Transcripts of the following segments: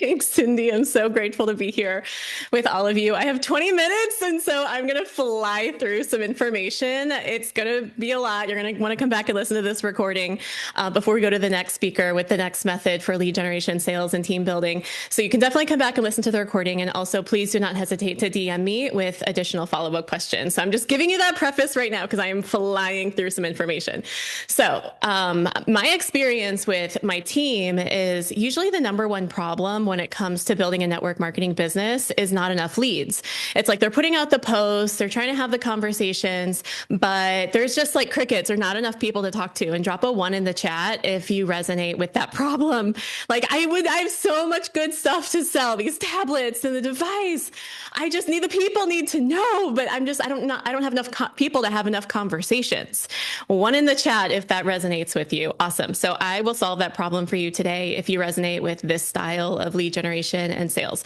Thanks, Cindy. I'm so grateful to be here with all of you. I have 20 minutes, and so I'm going to fly through some information. It's going to be a lot. You're going to want to come back and listen to this recording before we go to the next speaker with the next method for lead generation, sales, and team building. So you can definitely come back and listen to the recording. And also, please do not hesitate to DM me with additional follow-up questions. So I'm just giving you that preface right now because I am flying through some information. So my experience with my team is usually the number one problem when it comes to building a network marketing business is not enough leads. It's like they're putting out the posts, they're trying to have the conversations, but there's just like crickets or not enough people to talk to. And drop a 1 in the chat if you resonate with that problem. Like I have so much good stuff to sell, these tablets and the device. I just need, the people need to know, but I don't have enough people to have enough conversations. 1 in the chat if that resonates with you. Awesome. So I will solve that problem for you today if you resonate with this style of lead generation and sales.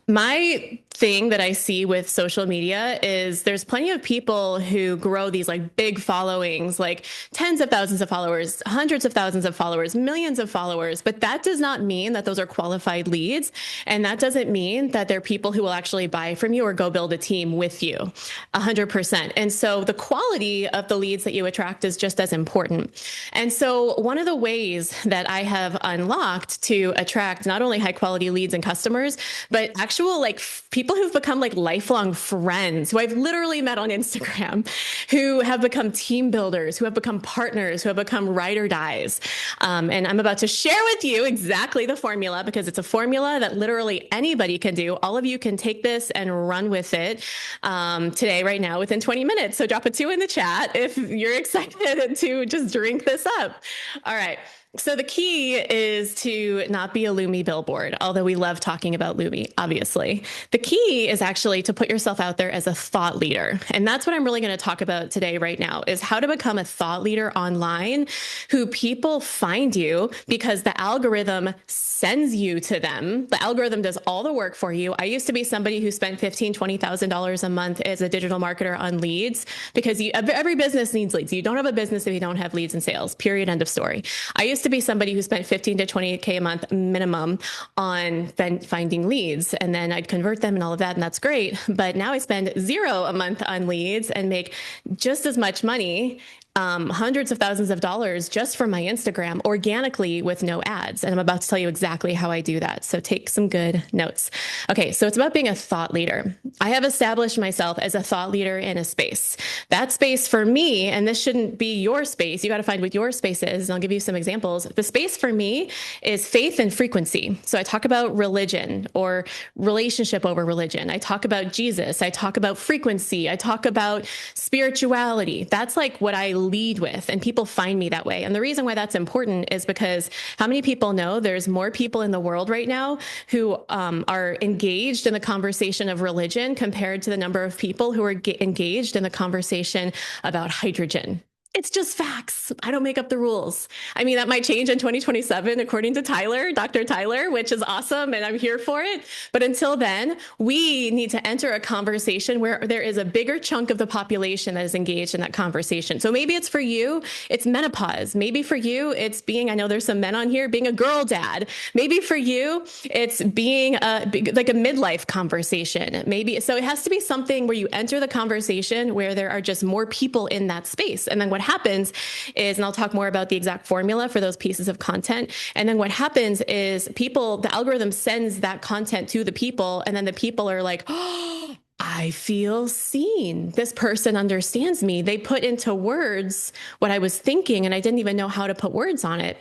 My thing that I see with social media is there's plenty of people who grow these like big followings, like tens of thousands of followers, hundreds of thousands of followers, millions of followers. But that does not mean that those are qualified leads. And that doesn't mean that they're people who will actually buy from you or go build a team with you 100%. And so the quality of the leads that you attract is just as important. And so one of the ways that I have unlocked to attract not only high quality leads and customers, but actual like people who've become like lifelong friends who I've literally met on Instagram, who have become team builders, who have become partners, who have become ride or dies. And I'm about to share with you exactly the formula because it's a formula that literally anybody can do. All of you can take this and run with it today, right now, within 20 minutes. So drop a 2 in the chat if you're excited to just drink this up. All right. So the key is to not be a Lumi billboard, although we love talking about Lumi, obviously. The key is actually to put yourself out there as a thought leader. And that's what I'm really going to talk about today, right now, is how to become a thought leader online who people find you because the algorithm sends you to them. The algorithm does all the work for you. I used to be somebody who spent $15,000, $20,000 a month as a digital marketer on leads because every business needs leads. You don't have a business if you don't have leads and sales, period, end of story. I used to be somebody who spent 15 to 20K a month minimum on finding leads, and then I'd convert them and all of that, and that's great. But now I spend 0 a month on leads and make just as much money, hundreds of thousands of dollars just from my Instagram organically with no ads. And I'm about to tell you exactly how I do that. So take some good notes. Okay. So it's about being a thought leader. I have established myself as a thought leader in a space. That space for me, and this shouldn't be your space. You got to find what your space is. And I'll give you some examples. The space for me is faith and frequency. So I talk about religion or relationship over religion. I talk about Jesus. I talk about frequency. I talk about spirituality. That's like what I lead with, and people find me that way. And the reason why that's important is because how many people know there's more people in the world right now who are engaged in the conversation of religion compared to the number of people who are engaged in the conversation about hydrogen. It's just facts. I don't make up the rules. I mean, that might change in 2027, according to Tyler, Dr. Tyler, which is awesome, and I'm here for it. But until then, we need to enter a conversation where there is a bigger chunk of the population that is engaged in that conversation. So maybe it's for you, it's menopause. Maybe for you, it's being, I know there's some men on here, being a girl dad. Maybe for you, it's being like a midlife conversation. Maybe, so it has to be something where you enter the conversation where there are just more people in that space. And then what happens is, and I'll talk more about the exact formula for those pieces of content. And then what happens is the algorithm sends that content to the people, and then the people are like, oh, I feel seen. This person understands me. They put into words what I was thinking, and I didn't even know how to put words on it.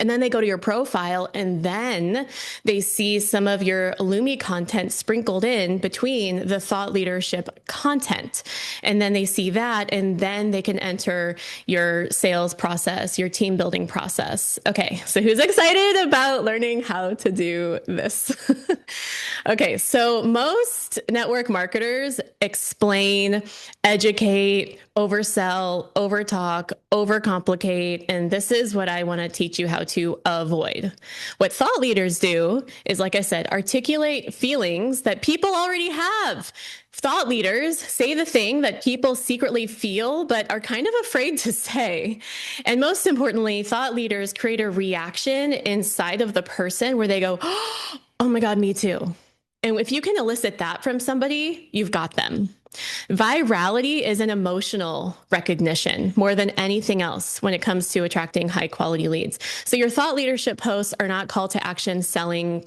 And then they go to your profile, and then they see some of your Lumi content sprinkled in between the thought leadership content. And then they see that, and then they can enter your sales process, your team building process. Okay, so who's excited about learning how to do this? Okay, so most network marketers explain, educate, oversell, overtalk, overcomplicate. And this is what I want to teach you how to avoid. What thought leaders do is, like I said, articulate feelings that people already have. Thought leaders say the thing that people secretly feel, but are kind of afraid to say. And most importantly, thought leaders create a reaction inside of the person where they go, oh my God, me too. And if you can elicit that from somebody, you've got them. Virality is an emotional recognition more than anything else when it comes to attracting high quality leads. So your thought leadership posts are not call to action selling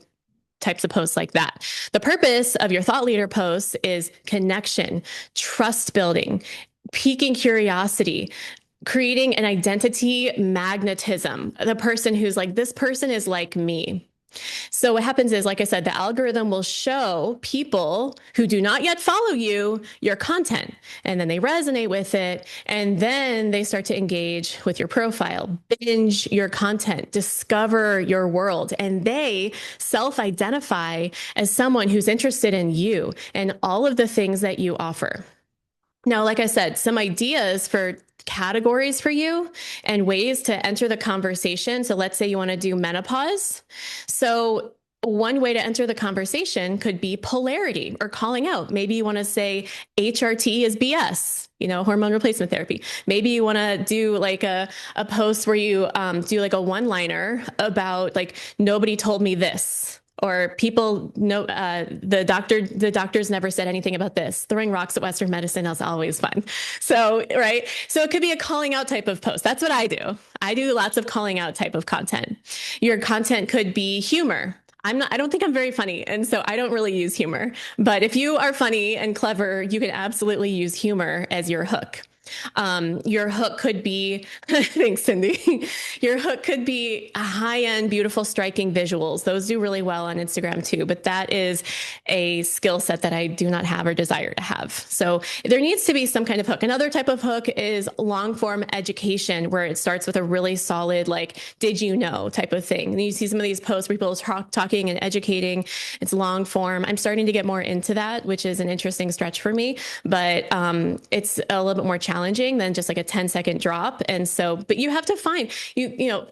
types of posts like that. The purpose of your thought leader posts is connection, trust building, piquing curiosity, creating an identity magnetism. The person who's like, this person is like me. So what happens is, like I said, the algorithm will show people who do not yet follow you your content, and then they resonate with it, and then they start to engage with your profile, binge your content, discover your world, and they self-identify as someone who's interested in you and all of the things that you offer. Now, like I said, some ideas for categories for you and ways to enter the conversation. So let's say you want to do menopause. So one way to enter the conversation could be polarity or calling out. Maybe you want to say HRT is BS, hormone replacement therapy. Maybe you want to do like a post where you do like a one-liner about like, nobody told me this. Or people know the doctors never said anything about this. Throwing rocks at Western medicine is always fun. So, right. So it could be a calling out type of post. That's what I do. I do lots of calling out type of content. Your content could be humor. I don't think I'm very funny. And so I don't really use humor, but if you are funny and clever, you can absolutely use humor as your hook. Your hook could be, thanks, Cindy. Your hook could be a high-end, beautiful, striking visuals. Those do really well on Instagram too, but that is a skill set that I do not have or desire to have. So there needs to be some kind of hook. Another type of hook is long-form education, where it starts with a really solid, like, did you know type of thing. And you see some of these posts where people are talking and educating. It's long form. I'm starting to get more into that, which is an interesting stretch for me, but it's a little bit more challenging than just like a 10-second drop. And so, but you have to find,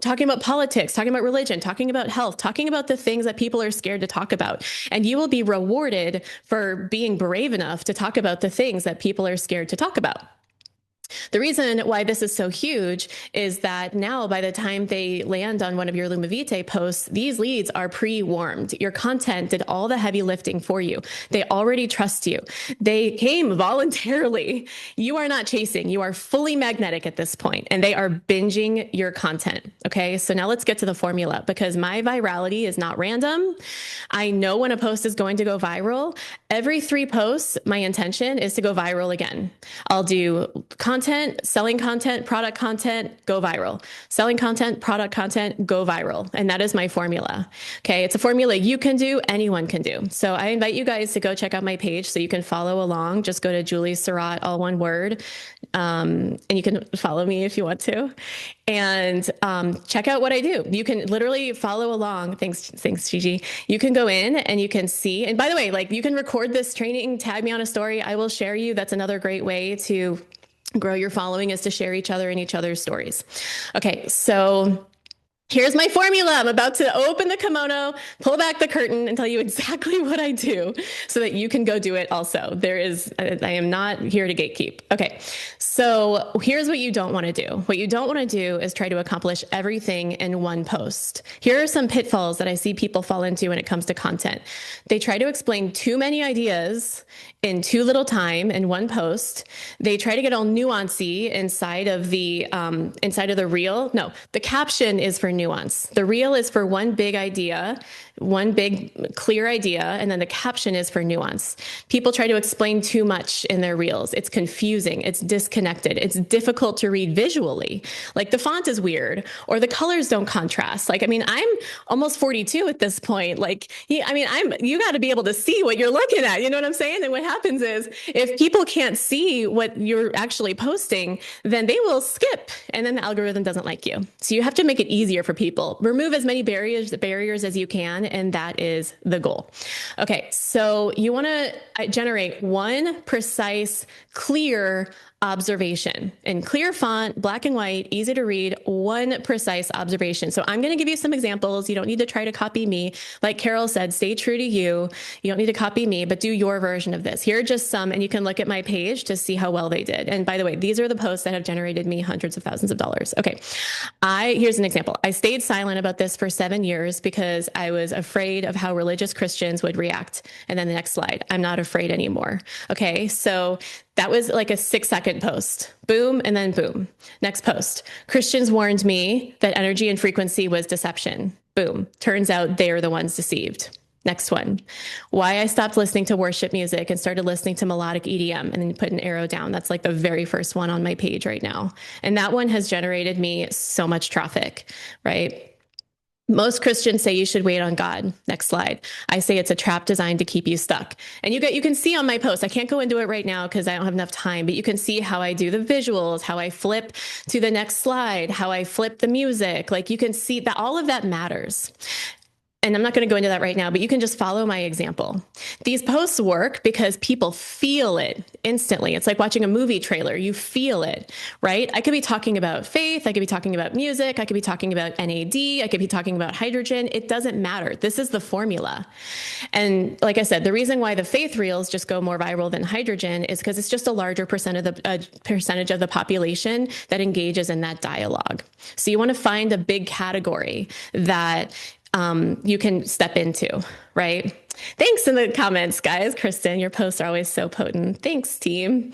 talking about politics, talking about religion, talking about health, talking about the things that people are scared to talk about. And you will be rewarded for being brave enough to talk about the things that people are scared to talk about. The reason why this is so huge is that now by the time they land on one of your Lumavite posts, these leads are pre-warmed. Your content did all the heavy lifting for you. They already trust you. They came voluntarily. You are not chasing. You are fully magnetic at this point, and they are binging your content. Okay, so now let's get to the formula, because my virality is not random. I know when a post is going to go viral. Every 3 posts, my intention is to go viral again. I'll do content, selling content, product content, go viral. Selling content, product content, go viral. And that is my formula. Okay. It's a formula you can do, anyone can do. So I invite you guys to go check out my page so you can follow along. Just go to Julie Surratt, all one word. And you can follow me if you want to. And check out what I do. You can literally follow along. Thanks, Gigi. You can go in and you can see. And by the way, like, you can record this training, tag me on a story. I will share you. That's another great way to grow your following, is to share each other and each other's stories. Okay, so here's my formula. I'm about to open the kimono, pull back the curtain, and tell you exactly what I do so that you can go do it also. I am not here to gatekeep. Okay, so here's what you don't want to do. What you don't want to do is try to accomplish everything in one post. Here are some pitfalls that I see people fall into when it comes to content. They try to explain too many ideas in too little time in one post. They try to get all nuancy inside of the reel. No, the caption is for nuance. The reel is for one big idea, one big clear idea, and then the caption is for nuance. People try to explain too much in their reels. It's confusing. It's disconnected. It's difficult to read visually. Like, the font is weird, or the colors don't contrast. Like, I mean, I'm almost 42 at this point. Like, you got to be able to see what you're looking at. You know what I'm saying? And what happens is, if people can't see what you're actually posting, then they will skip, and then the algorithm doesn't like you. So you have to make it easier for people. Remove as many barriers as you can, and that is the goal. Okay, so you want to generate one precise, clear observation in clear font, black and white, easy to read, one precise observation. So I'm going to give you some examples. You don't need to try to copy me. Like Carol said, stay true to you. You don't need to copy me, but do your version of this. Here are just some, and you can look at my page to see how well they did. And by the way, these are the posts that have generated me hundreds of thousands of dollars. Okay. Here's an example. I stayed silent about this for 7 years because I was afraid of how religious Christians would react. And then the next slide, I'm not afraid anymore. Okay. So that was like a 6-second post. Boom, and then boom. Next post. Christians warned me that energy and frequency was deception. Boom. Turns out they're the ones deceived. Next one. Why I stopped listening to worship music and started listening to melodic EDM, and then you put an arrow down. That's like the very first one on my page right now. And that one has generated me so much traffic, right? Most Christians say you should wait on God. Next slide. I say it's a trap designed to keep you stuck. And you can see on my post, I can't go into it right now because I don't have enough time, but you can see how I do the visuals, how I flip to the next slide, how I flip the music. Like you can see that all of that matters. And I'm not going to go into that right now, but you can just follow my example. These posts work because people feel it instantly. It's like watching a movie trailer. You feel it, right? I could be talking about faith. I could be talking about music. I could be talking about NAD. I could be talking about hydrogen. It doesn't matter. This is the formula. And like I said, the reason why the faith reels just go more viral than hydrogen is because it's just a larger percentage of the population that engages in that dialogue. So you want to find a big category that you can step into, right? Thanks in the comments, guys. Kristen, your posts are always so potent. Thanks, team.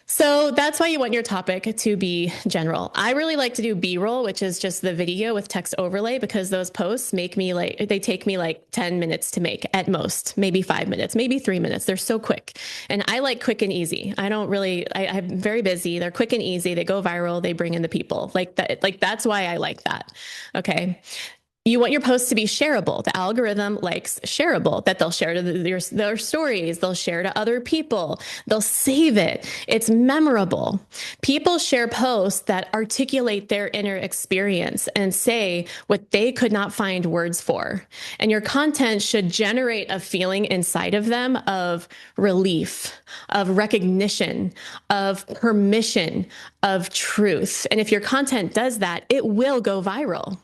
So that's why you want your topic to be general. I really like to do B-roll, which is just the video with text overlay, because those posts they take me like 10 minutes to make at most, maybe 5 minutes, maybe 3 minutes. They're so quick. And I like quick and easy. I'm very busy. They're quick and easy. They go viral. They bring in the people like that. Like that's why I like that. Okay. You want your posts to be shareable. The algorithm likes shareable, that they'll share to their stories. They'll share to other people. They'll save it. It's memorable. People share posts that articulate their inner experience and say what they could not find words for. And your content should generate a feeling inside of them of relief, of recognition, of permission, of truth. And if your content does that, it will go viral.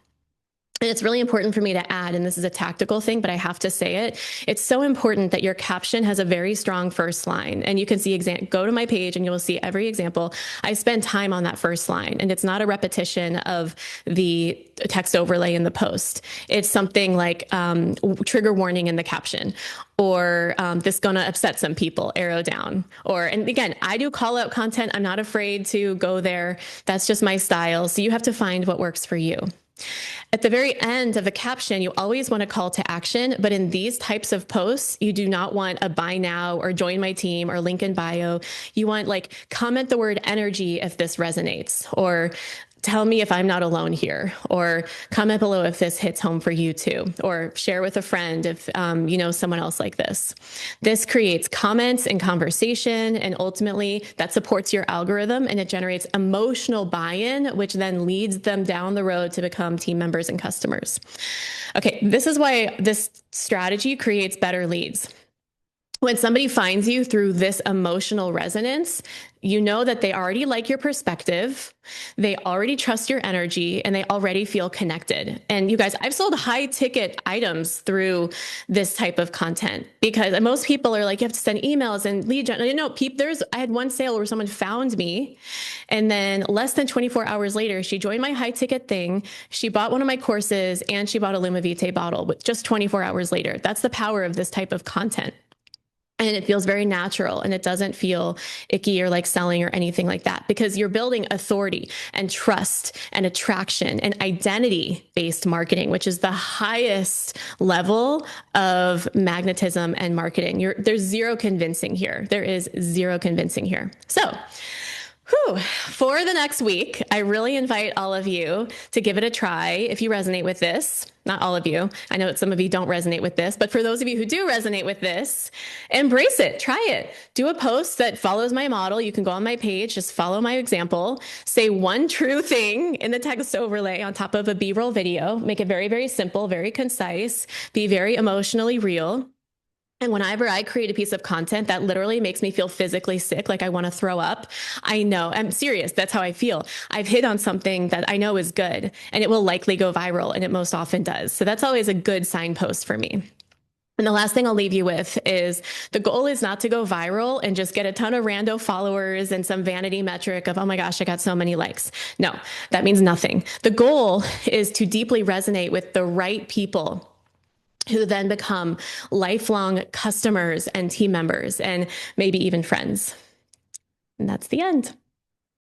And it's really important for me to add, and this is a tactical thing, but I have to say it. It's so important that your caption has a very strong first line. And you can see, go to my page and you will see every example. I spend time on that first line, and it's not a repetition of the text overlay in the post. It's something like trigger warning in the caption, or this gonna upset some people, arrow down. And again, I do call out content. I'm not afraid to go there. That's just my style. So you have to find what works for you. At the very end of the caption, you always want a call to action, but in these types of posts, you do not want a buy now or join my team or link in bio. You want like comment the word energy if this resonates, or tell me if I'm not alone here, or comment below if this hits home for you too, or share with a friend if you know someone else like this. This creates comments and conversation, and ultimately that supports your algorithm, and it generates emotional buy-in, which then leads them down the road to become team members and customers. Okay, this is why this strategy creates better leads. When somebody finds you through this emotional resonance, you know that they already like your perspective, they already trust your energy, and they already feel connected. And you guys, I've sold high ticket items through this type of content, because most people are like, you have to send emails and lead gen. I had one sale where someone found me, and then less than 24 hours later, she joined my high ticket thing. She bought one of my courses, and she bought a Lumavite bottle with just 24 hours later. That's the power of this type of content. And it feels very natural, and it doesn't feel icky or like selling or anything like that, because you're building authority and trust and attraction and identity-based marketing, which is the highest level of magnetism and marketing. There's zero convincing here. There is zero convincing here. So Whew. For the next week, I really invite all of you to give it a try if you resonate with this. Not all of you. I know that some of you don't resonate with this, but for those of you who do resonate with this, embrace it. Try it. Do a post that follows my model. You can go on my page, just follow my example. Say one true thing in the text overlay on top of a B-roll video. Make it very, very simple, very concise, be very emotionally real. And whenever I create a piece of content that literally makes me feel physically sick, like I want to throw up, I know, I'm serious. That's how I feel. I've hit on something that I know is good and it will likely go viral, and it most often does. So that's always a good signpost for me. And the last thing I'll leave you with is the goal is not to go viral and just get a ton of rando followers and some vanity metric of, oh my gosh, I got so many likes. No, that means nothing. The goal is to deeply resonate with the right people who then become lifelong customers and team members and maybe even friends. And that's the end.